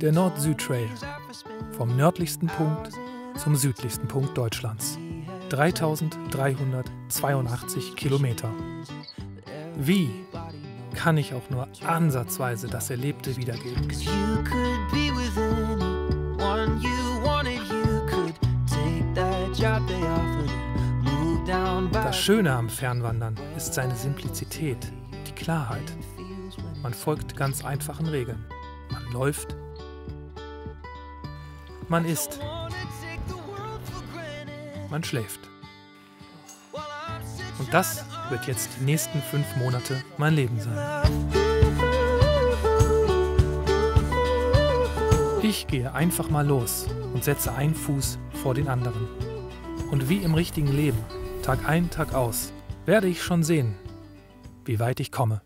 Der Nord-Süd-Trail. Vom nördlichsten Punkt zum südlichsten Punkt Deutschlands. 3382 Kilometer. Wie kann ich auch nur ansatzweise das Erlebte wiedergeben? Das Schöne am Fernwandern ist seine Simplizität, die Klarheit. Man folgt ganz einfachen Regeln. Man läuft, man isst, man schläft. Und das wird jetzt die nächsten 5 Monate mein Leben sein. Ich gehe einfach mal los und setze einen Fuß vor den anderen. Und wie im richtigen Leben, Tag ein, Tag aus, werde ich schon sehen, wie weit ich komme.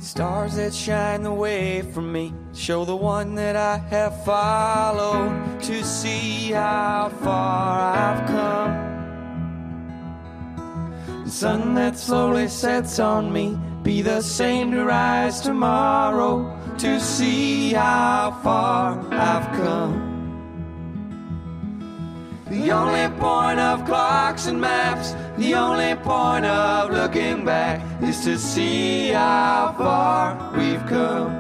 Stars that shine the way for me, show the one that I have followed, to see how far I've come. The sun that slowly sets on me, be the same to rise tomorrow, to see how far I've come. The only point of clocks and maps, the only point of looking back, is to see how far we've come.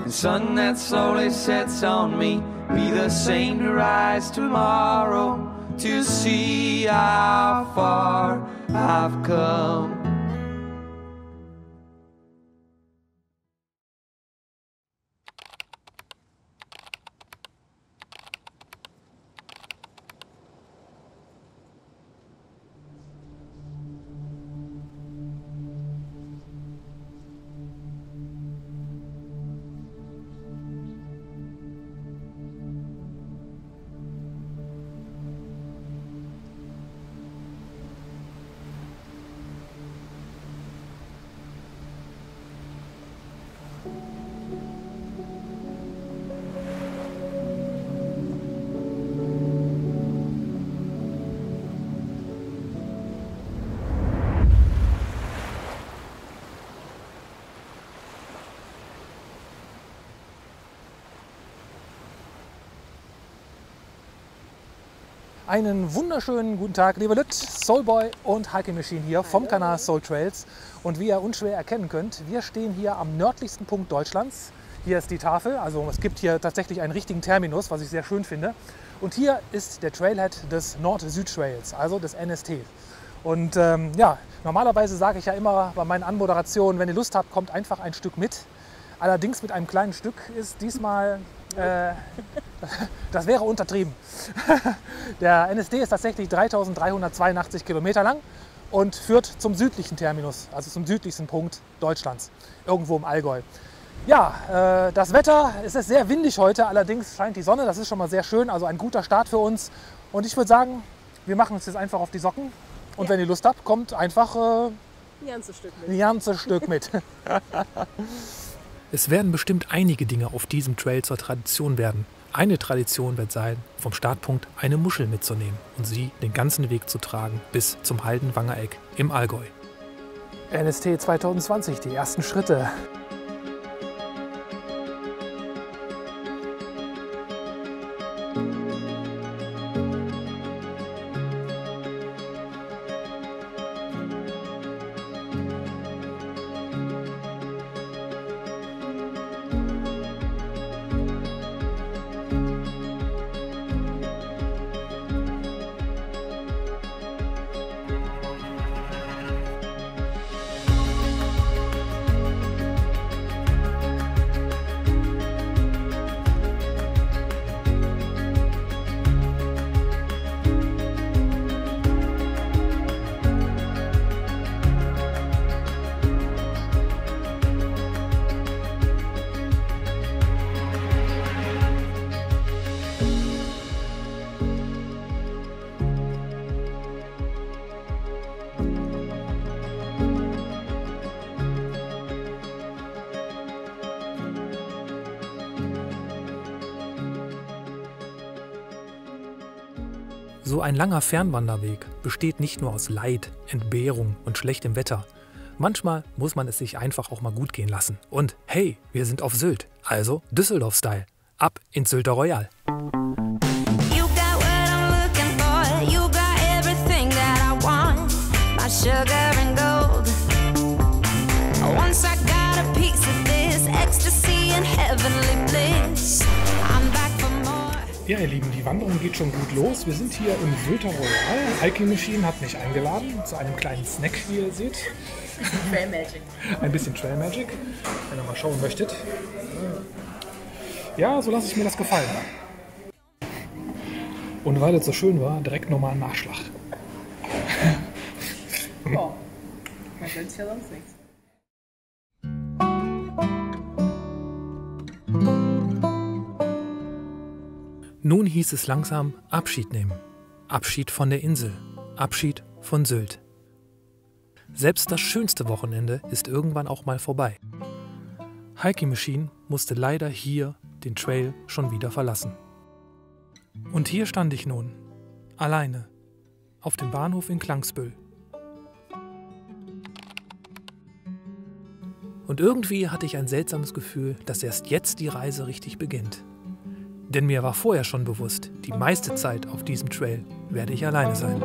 The sun that slowly sets on me, be the same to rise tomorrow, to see how far I've come. Einen wunderschönen guten Tag, liebe Lüt, Soulboy und Hiking Machine hier vom Kanal Soul Trails. Und wie ihr unschwer erkennen könnt, wir stehen hier am nördlichsten Punkt Deutschlands. Hier ist die Tafel, also es gibt hier tatsächlich einen richtigen Terminus, was ich sehr schön finde. Und hier ist der Trailhead des Nord-Süd-Trails, also des NST. Und ja, normalerweise sage ich ja immer bei meinen Anmoderationen, wenn ihr Lust habt, kommt einfach ein Stück mit. Allerdings mit einem kleinen Stück ist diesmal, das wäre untertrieben. Der NST ist tatsächlich 3382 Kilometer lang und führt zum südlichen Terminus, also zum südlichsten Punkt Deutschlands, irgendwo im Allgäu. Ja, das Wetter, es ist sehr windig heute, allerdings scheint die Sonne, das ist schon mal sehr schön, also ein guter Start für uns. Und ich würde sagen, wir machen uns jetzt einfach auf die Socken und ja, wenn ihr Lust habt, kommt einfach ein ganzes Stück mit. Es werden bestimmt einige Dinge auf diesem Trail zur Tradition werden. Eine Tradition wird sein, vom Startpunkt eine Muschel mitzunehmen und sie den ganzen Weg zu tragen bis zum Haldenwanger-Eck im Allgäu. NST 2020, die ersten Schritte. So ein langer Fernwanderweg besteht nicht nur aus Leid, Entbehrung und schlechtem Wetter, Manchmal muss man es sich einfach auch mal gut gehen lassen. Und hey, wir sind auf Sylt, also Düsseldorf-Style. Ab ins Sylter Royal. Sugar and gold. Once I got a piece of this ecstasy and heavenly bliss. I'm back for more. Ja, ihr Lieben, die Wanderung geht schon gut los. Wir sind hier im Sylter Royal. Hiking Machine hat mich eingeladen zu einem kleinen Snack, wie ihr seht. Trail Magic. Ein bisschen Trail Magic, wenn ihr mal schauen möchtet. Ja, so lasse ich mir das gefallen. Und weil es so schön war, direkt nochmal ein Nachschlag. Oh, man gönnt sich ja sonst nichts. Nun hieß es langsam Abschied nehmen. Abschied von der Insel. Abschied von Sylt. Selbst das schönste Wochenende ist irgendwann auch mal vorbei. Hiking Machine musste leider hier den Trail schon wieder verlassen. Und hier stand ich nun, alleine, auf dem Bahnhof in Klangsbüll. Und irgendwie hatte ich ein seltsames Gefühl, dass erst jetzt die Reise richtig beginnt. Denn mir war vorher schon bewusst, die meiste Zeit auf diesem Trail werde ich alleine sein.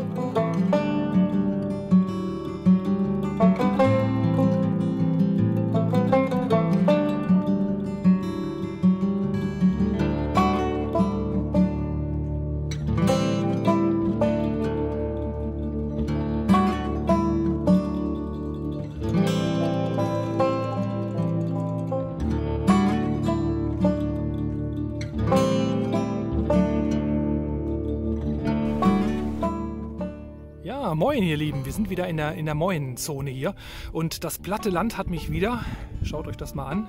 Moin ihr Lieben, wir sind wieder in der Moin-Zone hier und das platte Land hat mich wieder, schaut euch das mal an.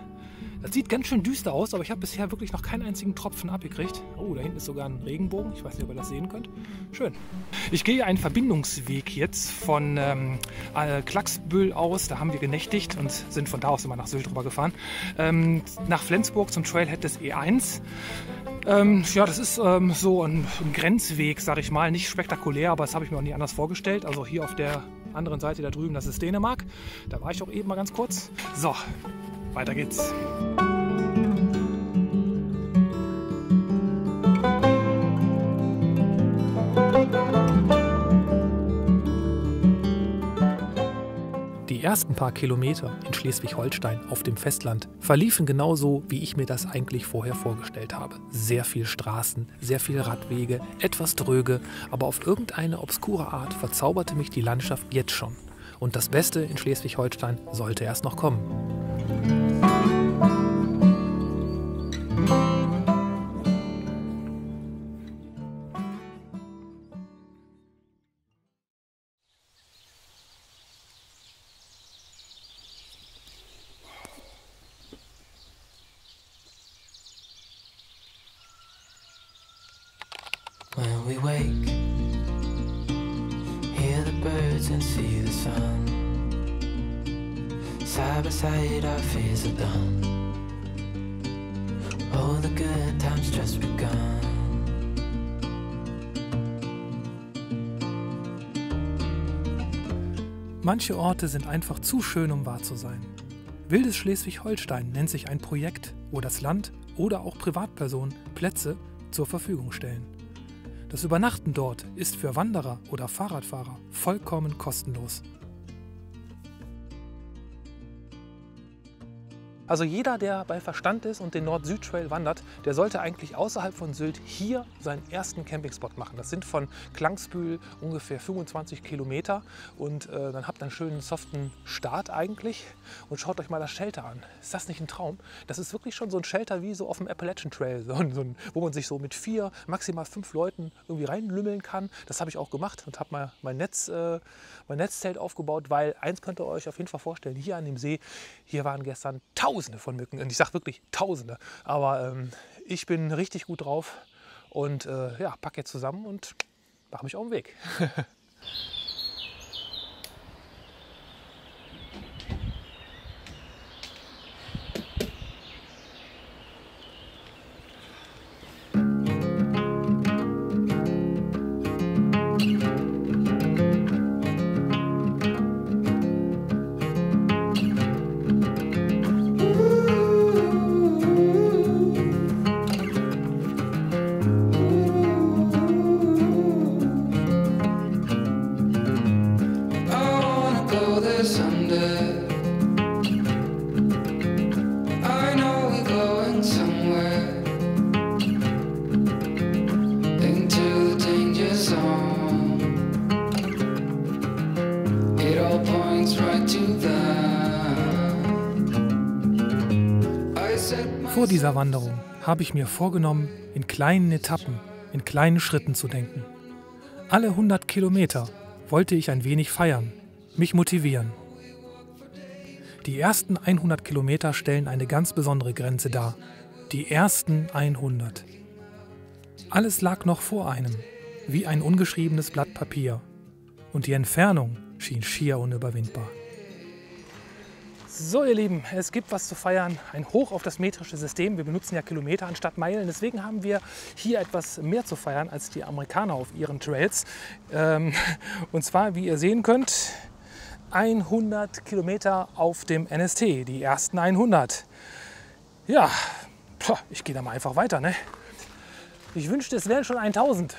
Das sieht ganz schön düster aus, aber ich habe bisher wirklich noch keinen einzigen Tropfen abgekriegt. Oh, da hinten ist sogar ein Regenbogen, ich weiß nicht, ob ihr das sehen könnt. Schön. Ich gehe einen Verbindungsweg jetzt von Klagsbüll aus, da haben wir genächtigt und sind von da aus immer nach Sylt rüber gefahren. Nach Flensburg zum Trailhead des E1. Ja, das ist so ein Grenzweg, sag ich mal. Nicht spektakulär, aber das habe ich mir auch nie anders vorgestellt. Also hier auf der anderen Seite da drüben, das ist Dänemark. Da war ich auch eben mal ganz kurz. So, weiter geht's. Die ersten paar Kilometer in Schleswig-Holstein auf dem Festland verliefen genauso, wie ich mir das eigentlich vorher vorgestellt habe. Sehr viel Straßen, sehr viel Radwege, etwas dröge, aber auf irgendeine obskure Art verzauberte mich die Landschaft jetzt schon. Und das Beste in Schleswig-Holstein sollte erst noch kommen. When we wake, hear the birds and see the sun. Side by side our fears are done. Oh, the good times just begun. Manche Orte sind einfach zu schön, um wahr zu sein. Wildes Schleswig-Holstein nennt sich ein Projekt, wo das Land oder auch Privatpersonen Plätze zur Verfügung stellen. Das Übernachten dort ist für Wanderer oder Fahrradfahrer vollkommen kostenlos. Also jeder, der bei Verstand ist und den Nord-Süd-Trail wandert, der sollte eigentlich außerhalb von Sylt hier seinen ersten Campingspot machen. Das sind von Klangsbühl ungefähr 25 Kilometer und dann habt ihr einen schönen soften Start eigentlich und schaut euch mal das Shelter an. Ist das nicht ein Traum? Das ist wirklich schon so ein Shelter wie so auf dem Appalachian Trail, wo man sich so mit 4, maximal 5 Leuten irgendwie reinlümmeln kann. Das habe ich auch gemacht und habe mal mein Netzzelt aufgebaut, weil eins könnt ihr euch auf jeden Fall vorstellen, hier an dem See, hier waren gestern Tausende von Mücken. Und ich sage wirklich Tausende. Aber ich bin richtig gut drauf und ja, packe jetzt zusammen und mache mich auf den Weg. to that. I set Vor dieser Wanderung habe ich mir vorgenommen, in kleinen Etappen, in kleinen Schritten zu denken. Alle 100 Kilometer wollte ich ein wenig feiern, mich motivieren. Die ersten 100 Kilometer stellen eine ganz besondere Grenze dar. Die ersten 100. Alles lag noch vor einem, wie ein ungeschriebenes Blatt Papier. Und die Entfernung schien schier unüberwindbar. So ihr Lieben, es gibt was zu feiern. Ein Hoch auf das metrische System. Wir benutzen ja Kilometer anstatt Meilen. Deswegen haben wir hier etwas mehr zu feiern als die Amerikaner auf ihren Trails. Und zwar, wie ihr sehen könnt, 100 Kilometer auf dem NST. Die ersten 100. Ja, ich gehe da mal einfach weiter, ne? Ich wünschte, es wären schon 1000.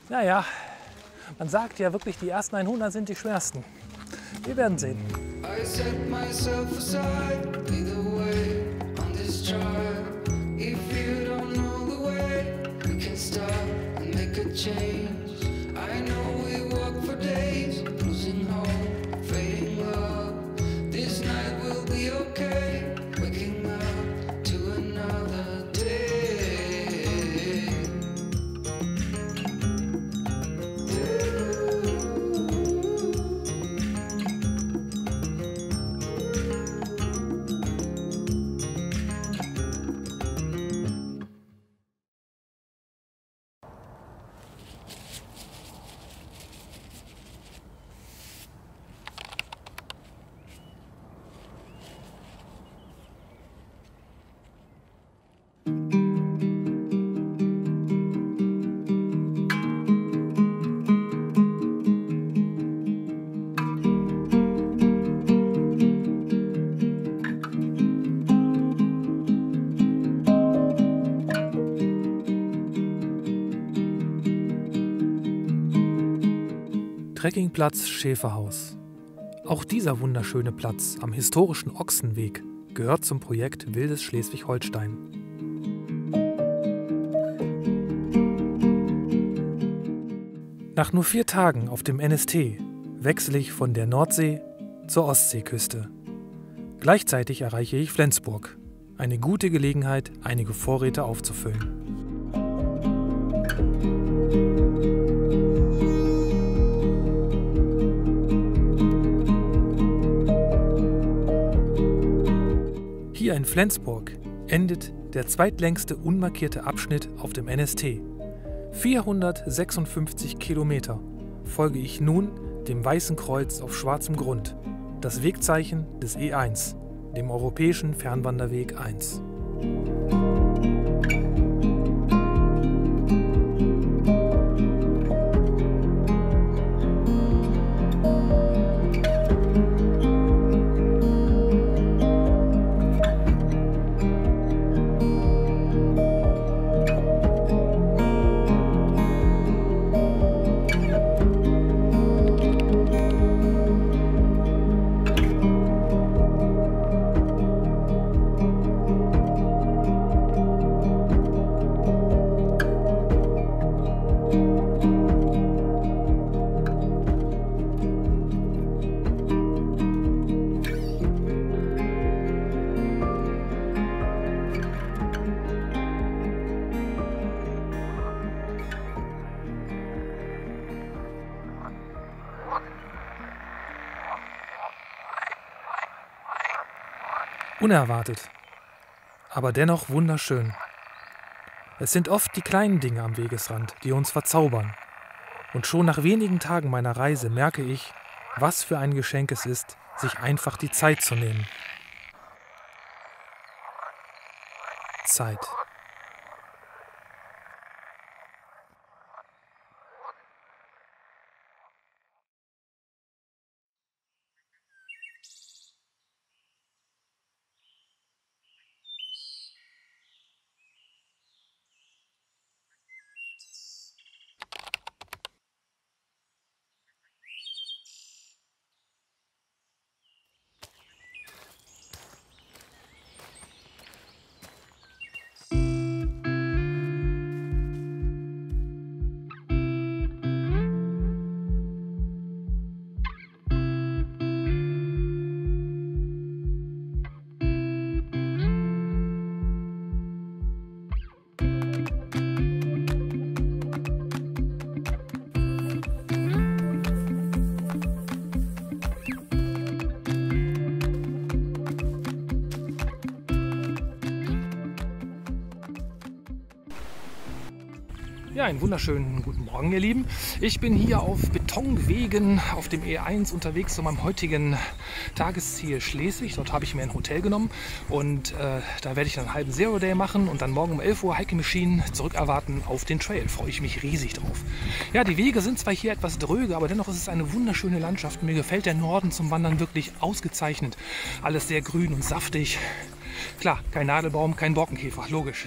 Naja, man sagt ja wirklich, die ersten 100 sind die schwersten. Wir werden sehen. I set myself aside, lead the way on this trial. If you don't know the way, we can stop and make a change. I know we walk for days, losing hope, fading love. This night will be okay, waking up to another day. Trekkingplatz Schäferhaus. Auch dieser wunderschöne Platz am historischen Ochsenweg gehört zum Projekt Wildes Schleswig-Holstein. Nach nur 4 Tagen auf dem NST wechsle ich von der Nordsee zur Ostseeküste. Gleichzeitig erreiche ich Flensburg. Eine gute Gelegenheit, einige Vorräte aufzufüllen. Hier in Flensburg endet der zweitlängste unmarkierte Abschnitt auf dem NST. 456 Kilometer folge ich nun dem Weißen Kreuz auf schwarzem Grund, das Wegzeichen des E1, dem Europäischen Fernwanderweg 1. Unerwartet, aber dennoch wunderschön. Es sind oft die kleinen Dinge am Wegesrand, die uns verzaubern. Und schon nach wenigen Tagen meiner Reise merke ich, was für ein Geschenk es ist, sich einfach die Zeit zu nehmen. Zeit. Ja, einen wunderschönen guten Morgen, ihr Lieben. Ich bin hier auf Betonwegen auf dem E1 unterwegs zu meinem heutigen Tagesziel Schleswig. Dort habe ich mir ein Hotel genommen und da werde ich dann einen halben Zero Day machen und dann morgen um 11 Uhr Hiking Machine zurückerwarten auf den Trail. Freue ich mich riesig drauf. Ja, die Wege sind zwar hier etwas dröge, aber dennoch ist es eine wunderschöne Landschaft. Mir gefällt der Norden zum Wandern wirklich ausgezeichnet. Alles sehr grün und saftig. Klar, kein Nadelbaum, kein Borkenkäfer, logisch.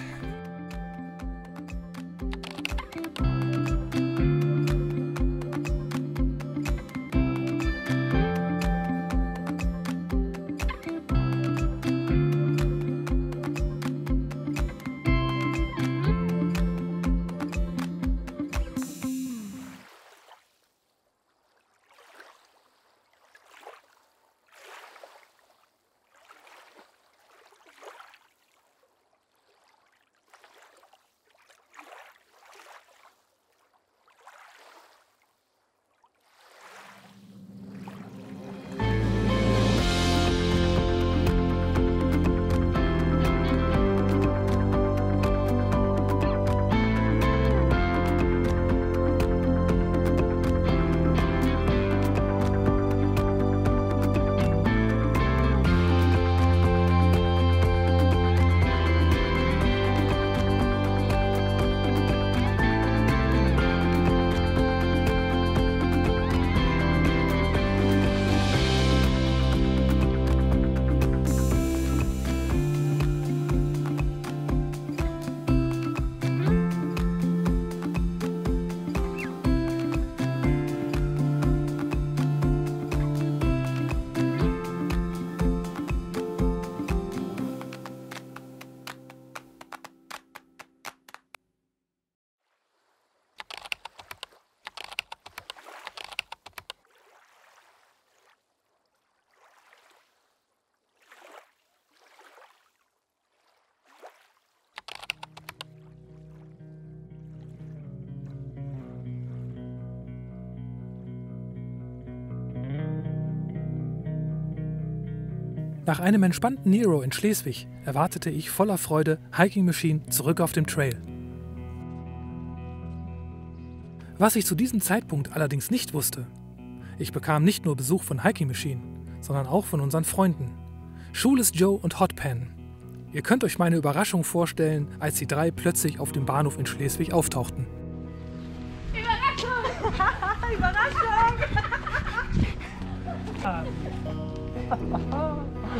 Nach einem entspannten Nero in Schleswig erwartete ich voller Freude Hiking Machine zurück auf dem Trail. Was ich zu diesem Zeitpunkt allerdings nicht wusste: Ich bekam nicht nur Besuch von Hiking Machine, sondern auch von unseren Freunden Shoeless Joe und Hot Pan. Ihr könnt euch meine Überraschung vorstellen, als die drei plötzlich auf dem Bahnhof in Schleswig auftauchten.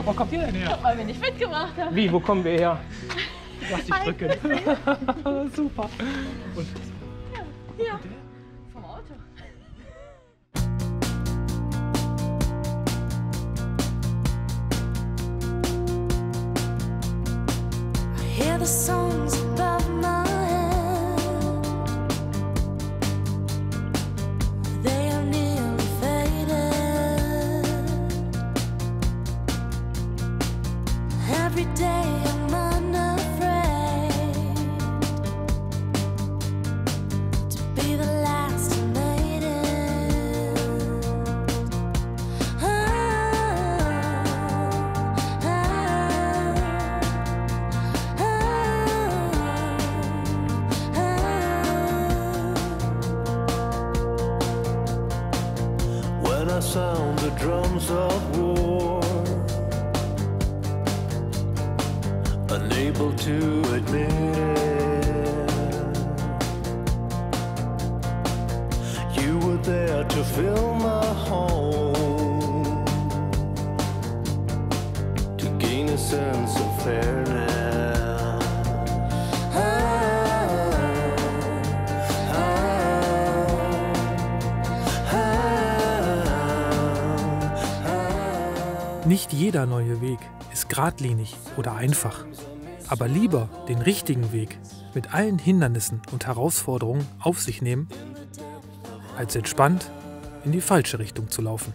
Wo kommt ihr denn her? Weil wir nicht mitgemacht haben. Wie, wo kommen wir her? Lass dich drücken. Super. Und Ja, vom Auto. I hear the songs above my head. They are nearly faded. Every day I'm unafraid to be the last who made it. When I sound the drums of war, unable to admit it, you were there to fill my home, to gain a sense of fairness. Nicht jeder neue Weg ist geradlinig oder einfach, aber lieber den richtigen Weg mit allen Hindernissen und Herausforderungen auf sich nehmen, als entspannt in die falsche Richtung zu laufen.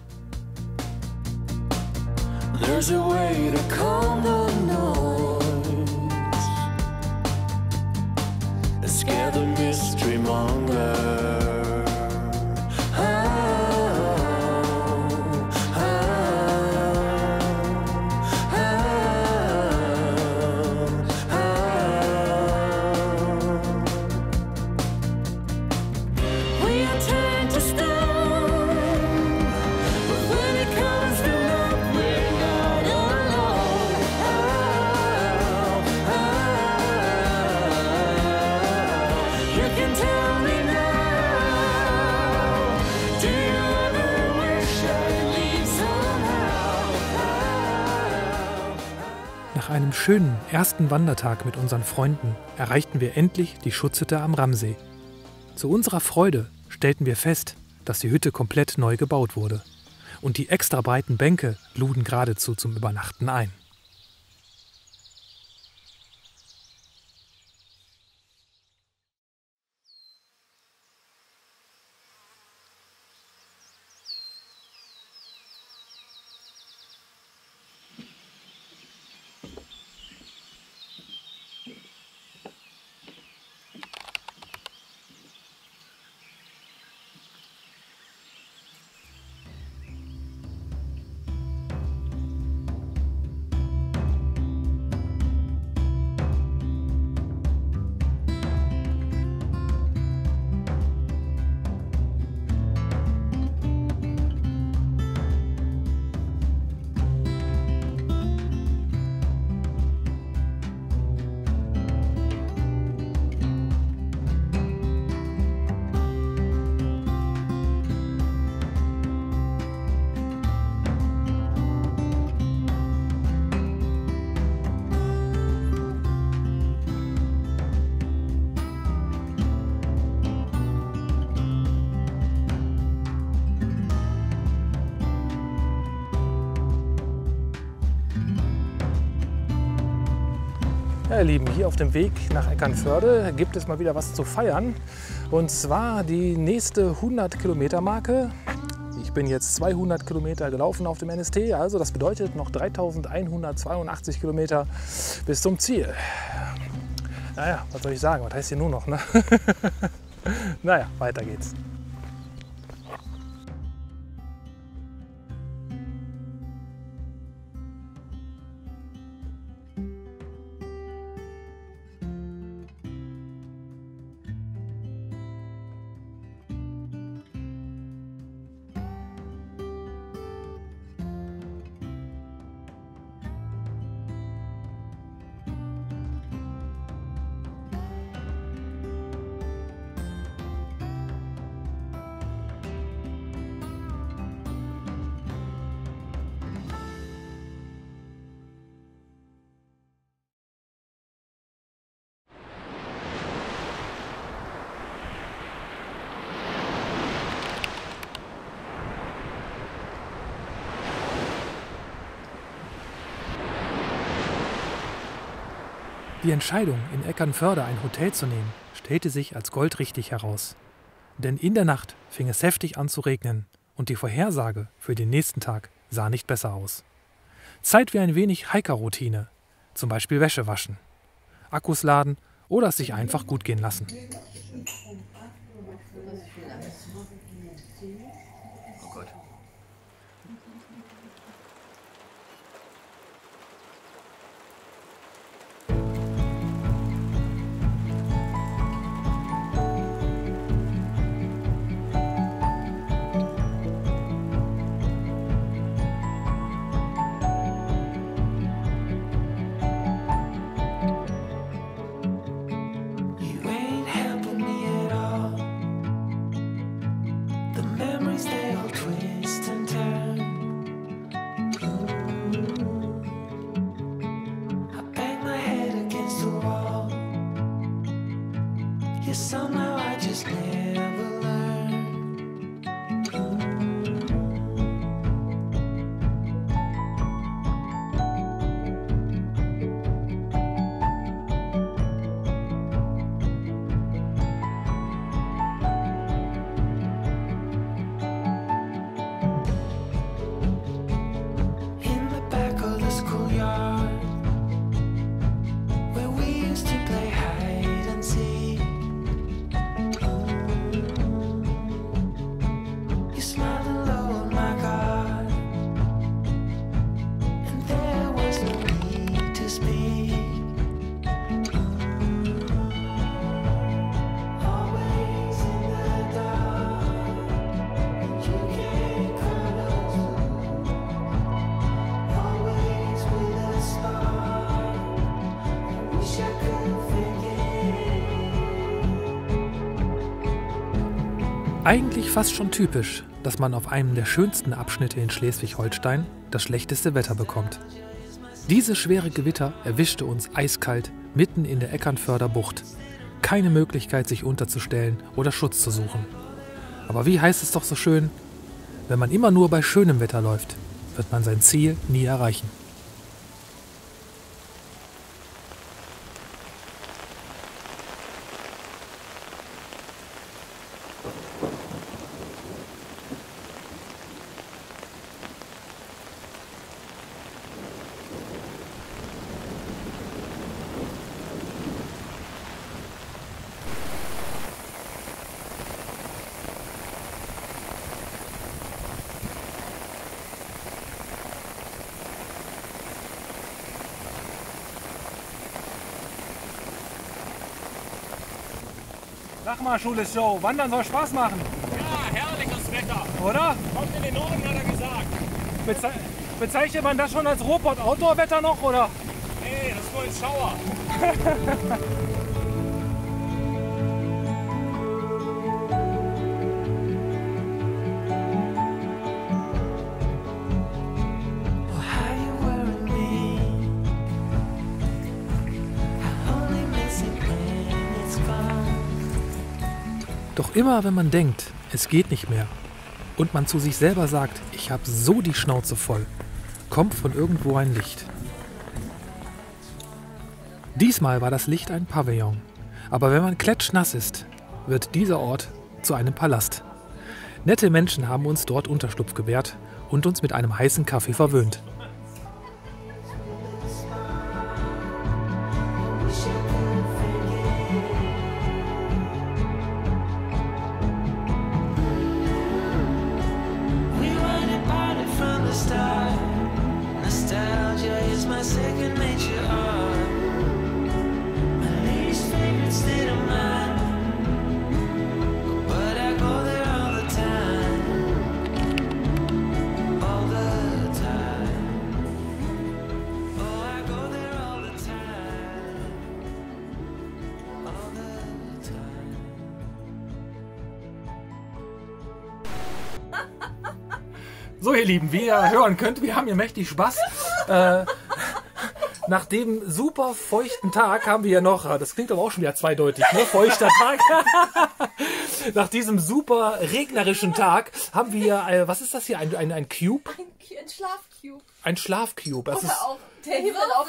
There's a way to calm the noise, scare the mystery monger. Nach einem schönen ersten Wandertag mit unseren Freunden erreichten wir endlich die Schutzhütte am Ramsee. Zu unserer Freude stellten wir fest, dass die Hütte komplett neu gebaut wurde. Und die extra breiten Bänke luden geradezu zum Übernachten ein. Ja, ihr Lieben, hier auf dem Weg nach Eckernförde gibt es mal wieder was zu feiern. Und zwar die nächste 100-Kilometer-Marke. Ich bin jetzt 200 Kilometer gelaufen auf dem NST, also das bedeutet noch 3182 Kilometer bis zum Ziel. Naja, was soll ich sagen, was heißt hier nur noch, ne? Naja, weiter geht's. Die Entscheidung, in Eckernförde ein Hotel zu nehmen, stellte sich als goldrichtig heraus. Denn in der Nacht fing es heftig an zu regnen und die Vorhersage für den nächsten Tag sah nicht besser aus. Zeit für ein wenig Hiker-Routine, zum Beispiel Wäsche waschen, Akkus laden oder es sich einfach gut gehen lassen. Somehow I just never learned. In the back of the schoolyard, where we used to play hide and seek. Eigentlich fast schon typisch, dass man auf einem der schönsten Abschnitte in Schleswig-Holstein das schlechteste Wetter bekommt. Dieses schwere Gewitter erwischte uns eiskalt mitten in der Eckernförder Bucht. Keine Möglichkeit, sich unterzustellen oder Schutz zu suchen. Aber wie heißt es doch so schön, wenn man immer nur bei schönem Wetter läuft, wird man sein Ziel nie erreichen. Sag mal, Schule ist Joe, Wandern soll Spaß machen. Ja, herrliches Wetter. Oder? Kommt in den Norden, hat er gesagt. Bezeichnet man das schon als Ruhrpott-Outdoor-Wetter noch, oder? Nee, das ist nur ein Schauer. Doch immer wenn man denkt, es geht nicht mehr und man zu sich selber sagt, ich habe so die Schnauze voll, kommt von irgendwo ein Licht. Diesmal war das Licht ein Pavillon, aber wenn man klatschnass ist, wird dieser Ort zu einem Palast. Nette Menschen haben uns dort Unterschlupf gewährt und uns mit einem heißen Kaffee verwöhnt. So ihr Lieben, wie ihr hören könnt, wir haben hier mächtig Spaß. Nach dem super feuchten Tag haben wir ja noch, das klingt aber auch schon wieder zweideutig, ne? Feuchter Tag. Nach diesem super regnerischen Tag haben wir, was ist das hier, ein Cube? Ein Schlafcube. Ein Schlafcube. Das Oder ist auch der Himmel auf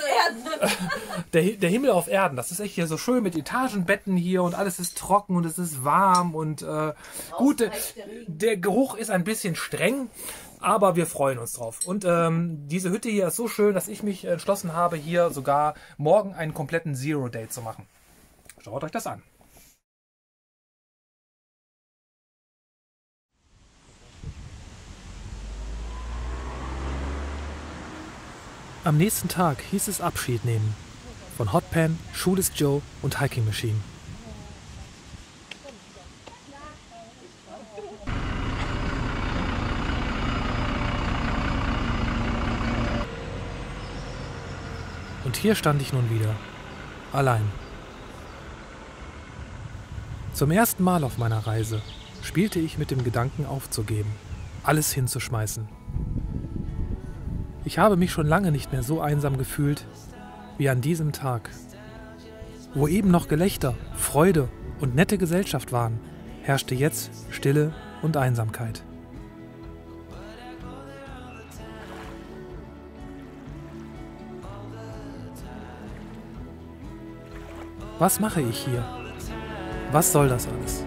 Erden. der Himmel auf Erden. Das ist echt hier so schön mit Etagenbetten hier und alles ist trocken und es ist warm und gut, der Geruch ist ein bisschen streng. Aber wir freuen uns drauf. Und diese Hütte hier ist so schön, dass ich mich entschlossen habe, hier sogar morgen einen kompletten Zero-Day zu machen. Schaut euch das an. Am nächsten Tag hieß es Abschied nehmen. Von Hotpan, Schule ist Joe und Hiking Machine. Und hier stand ich nun wieder, allein. Zum ersten Mal auf meiner Reise spielte ich mit dem Gedanken aufzugeben, alles hinzuschmeißen. Ich habe mich schon lange nicht mehr so einsam gefühlt wie an diesem Tag. Wo eben noch Gelächter, Freude und nette Gesellschaft waren, herrschte jetzt Stille und Einsamkeit. Was mache ich hier? Was soll das alles?